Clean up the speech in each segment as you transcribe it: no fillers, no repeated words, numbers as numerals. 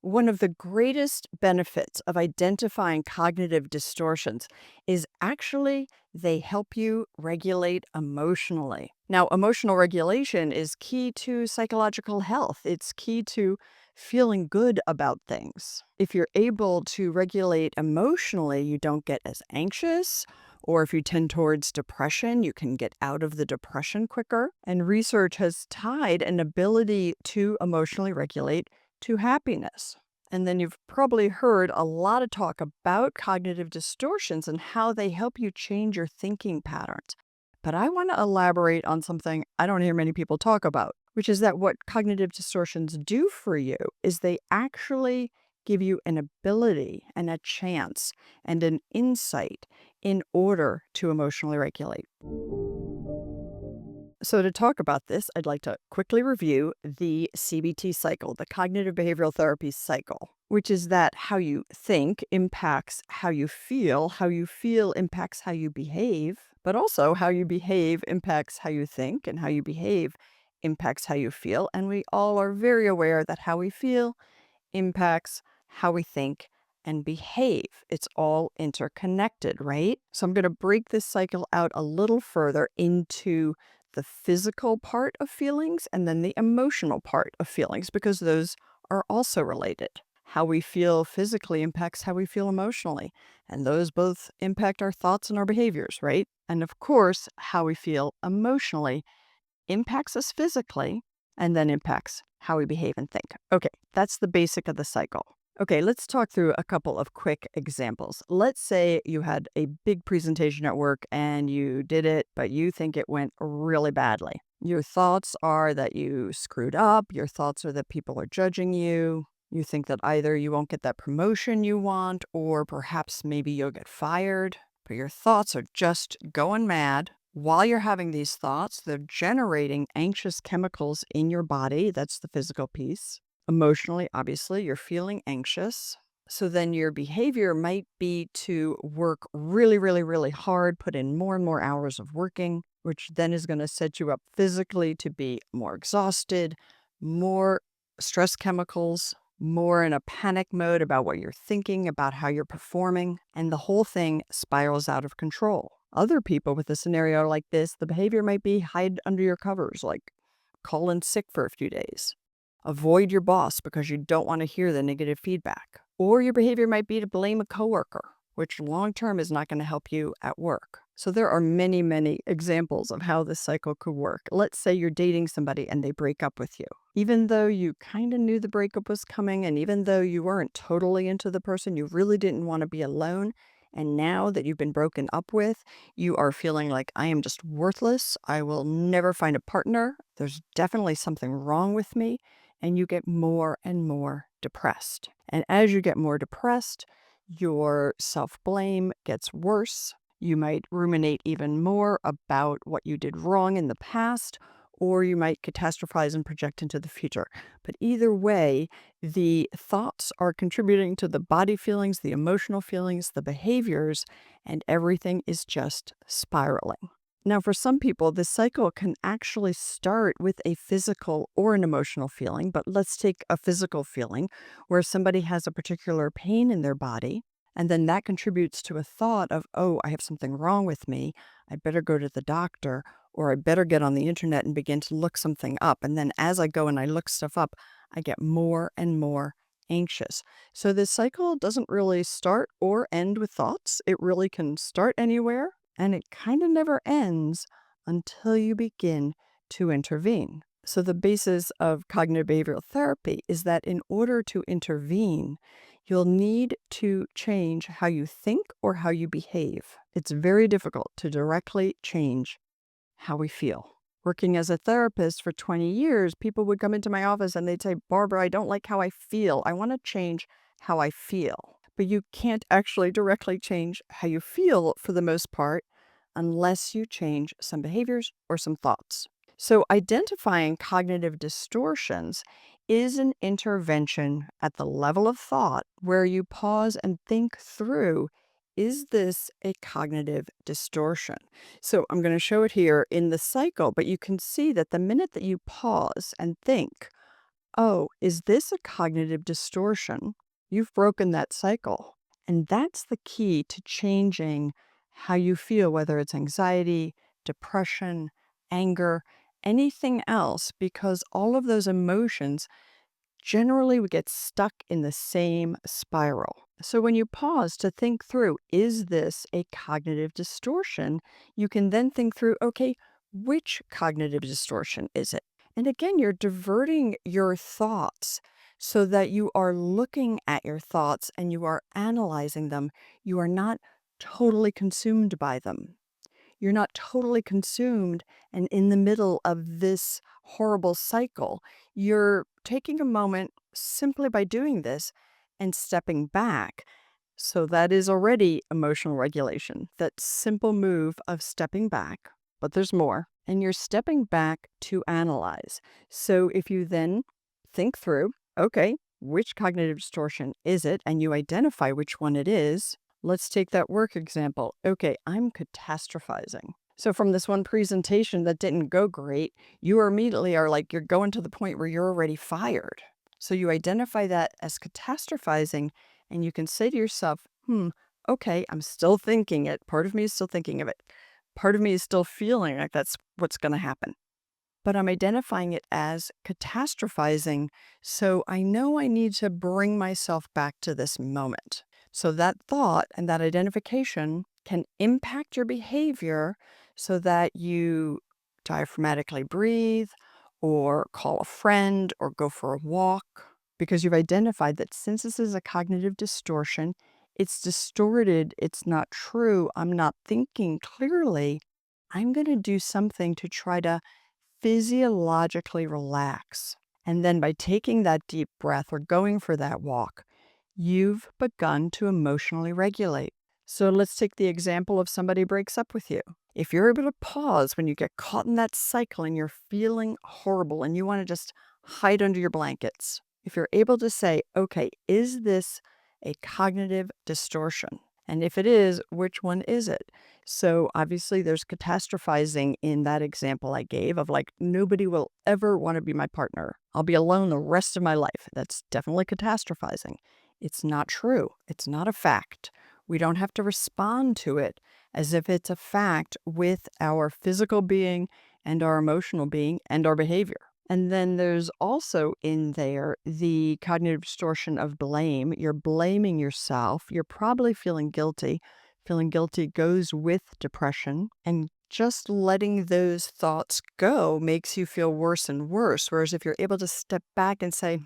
One of the greatest benefits of identifying cognitive distortions is actually they help you regulate emotionally. Now, emotional regulation is key to psychological health. It's key to feeling good about things. If you're able to regulate emotionally, you don't get as anxious, or if you tend towards depression, you can get out of the depression quicker. And research has tied an ability to emotionally regulate to happiness. And then you've probably heard a lot of talk about cognitive distortions and how they help you change your thinking patterns. But I want to elaborate on something I don't hear many people talk about, which is that what cognitive distortions do for you is they actually give you an ability and a chance and an insight in order to emotionally regulate. So, to talk about this, I'd like to quickly review the CBT cycle, the cognitive behavioral therapy cycle, which is that how you think impacts how you feel impacts how you behave, but also how you behave impacts how you think, and how you behave impacts how you feel. And we all are very aware that how we feel impacts how we think and behave. It's all interconnected, right? So I'm going to break this cycle out a little further into the physical part of feelings and then the emotional part of feelings, because those are also related. How we feel physically impacts how we feel emotionally, and those both impact our thoughts and our behaviors, right? And of course, how we feel emotionally impacts us physically and then impacts how we behave and think. Okay, that's the basic of the cycle. Okay, let's talk through a couple of quick examples. Let's say you had a big presentation at work and you did it, but you think it went really badly. Your thoughts are that you screwed up. Your thoughts are that people are judging you. You think that either you won't get that promotion you want, or perhaps maybe you'll get fired. But your thoughts are just going mad. While you're having these thoughts, they're generating anxious chemicals in your body. That's the physical piece. Emotionally, obviously, you're feeling anxious. So then your behavior might be to work really, really, really hard, put in more and more hours of working, which then is going to set you up physically to be more exhausted, more stress chemicals, more in a panic mode about what you're thinking, about how you're performing, and the whole thing spirals out of control. Other people with a scenario like this, the behavior might be hide under your covers, like call in sick for a few days. Avoid your boss because you don't want to hear the negative feedback. Or your behavior might be to blame a coworker, which long term is not going to help you at work. So there are many, many examples of how this cycle could work. Let's say you're dating somebody and they break up with you. Even though you kind of knew the breakup was coming, and even though you weren't totally into the person, you really didn't want to be alone. And now that you've been broken up with, you are feeling like, I am just worthless. I will never find a partner. There's definitely something wrong with me. And you get more and more depressed. And as you get more depressed, your self-blame gets worse. You might ruminate even more about what you did wrong in the past, or you might catastrophize and project into the future. But either way, the thoughts are contributing to the body feelings, the emotional feelings, the behaviors, and everything is just spiraling. Now, for some people, this cycle can actually start with a physical or an emotional feeling, but let's take a physical feeling where somebody has a particular pain in their body, and then that contributes to a thought of, oh, I have something wrong with me. I better go to the doctor, or I better get on the internet and begin to look something up. And then as I go and I look stuff up, I get more and more anxious. So this cycle doesn't really start or end with thoughts. It really can start anywhere, and it kind of never ends until you begin to intervene. So the basis of cognitive behavioral therapy is that in order to intervene, you'll need to change how you think or how you behave. It's very difficult to directly change how we feel. Working as a therapist for 20 years, people would come into my office and they'd say, Barbara, I don't like how I feel. I want to change how I feel. But you can't actually directly change how you feel for the most part unless you change some behaviors or some thoughts. So identifying cognitive distortions is an intervention at the level of thought where you pause and think through, is this a cognitive distortion? So I'm going to show it here in the cycle, but you can see that the minute that you pause and think, Oh, is this a cognitive distortion? You've broken that cycle. And that's the key to changing how you feel, whether it's anxiety, depression, anger, anything else, because all of those emotions generally we get stuck in the same spiral. So when you pause to think through, is this a cognitive distortion? You can then think through, okay, which cognitive distortion is it? And again, you're diverting your thoughts so that you are looking at your thoughts and you are analyzing them. You are not totally consumed by them. You're not totally consumed and in the middle of this horrible cycle. You're taking a moment simply by doing this and stepping back. So that is already emotional regulation, that simple move of stepping back, but there's more. And you're stepping back to analyze. So if you then think through, okay, which cognitive distortion is it? And you identify which one it is. Let's take that work example. Okay, I'm catastrophizing. So from this one presentation that didn't go great, you immediately are like, you're going to the point where you're already fired. So you identify that as catastrophizing, and you can say to yourself, okay, I'm still thinking it. Part of me is still thinking of it. Part of me is still feeling like that's what's going to happen. But I'm identifying it as catastrophizing. So I know I need to bring myself back to this moment. So that thought and that identification can impact your behavior so that you diaphragmatically breathe or call a friend or go for a walk because you've identified that since this is a cognitive distortion, it's distorted, it's not true, I'm not thinking clearly. I'm going to do something to try to physiologically relax. And then by taking that deep breath or going for that walk, you've begun to emotionally regulate. So let's take the example of somebody breaks up with you. If you're able to pause when you get caught in that cycle and you're feeling horrible and you want to just hide under your blankets, if you're able to say, okay, is this a cognitive distortion? And if it is, which one is it? So obviously there's catastrophizing in that example I gave of like, nobody will ever want to be my partner. I'll be alone the rest of my life. That's definitely catastrophizing. It's not true. It's not a fact. We don't have to respond to it as if it's a fact with our physical being and our emotional being and our behavior. And then there's also in there the cognitive distortion of blame. You're blaming yourself. You're probably feeling guilty. Feeling guilty goes with depression. And just letting those thoughts go makes you feel worse and worse. Whereas if you're able to step back and say,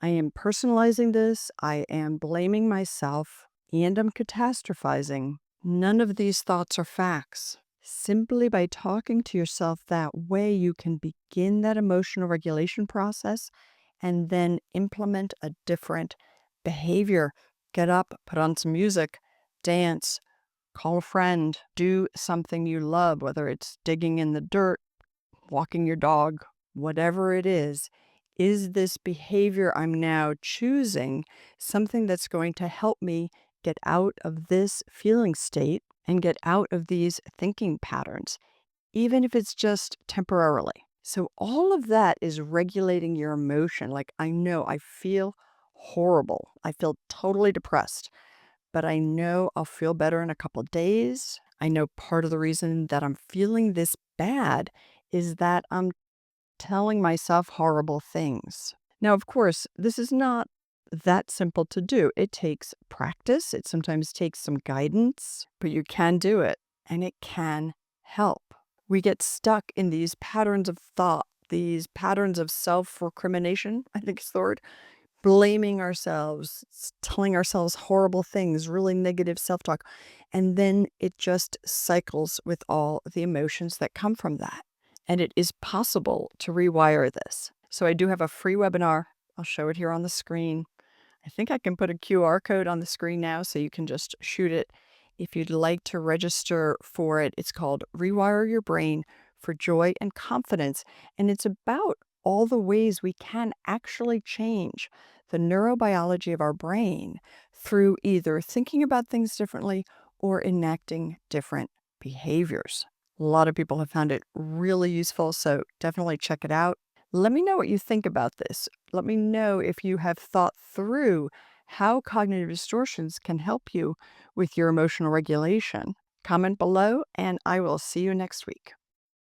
I am personalizing this, I am blaming myself, and I'm catastrophizing. None of these thoughts are facts. Simply by talking to yourself that way, you can begin that emotional regulation process and then implement a different behavior. Get up, put on some music, dance, call a friend, do something you love, whether it's digging in the dirt, walking your dog, whatever it is this behavior I'm now choosing something that's going to help me get out of this feeling state and get out of these thinking patterns, even if it's just temporarily? So, all of that is regulating your emotion. Like, I know I feel horrible. I feel totally depressed, but I know I'll feel better in a couple days. I know part of the reason that I'm feeling this bad is that I'm telling myself horrible things. Now, of course, this is not that simple to do. It takes practice, it sometimes takes some guidance, but you can do it and it can help. We get stuck in these patterns of thought, these patterns of self recrimination, I think is the word, blaming ourselves, telling ourselves horrible things, really negative self talk. And then it just cycles with all the emotions that come from that. And it is possible to rewire this. So I do have a free webinar. I'll show it here on the screen. I think I can put a QR code on the screen now so you can just shoot it. If you'd like to register for it, it's called Rewire Your Brain for Joy and Confidence. And it's about all the ways we can actually change the neurobiology of our brain through either thinking about things differently or enacting different behaviors. A lot of people have found it really useful, so definitely check it out. Let me know what you think about this. Let me know if you have thought through how cognitive distortions can help you with your emotional regulation. Comment below, and I will see you next week.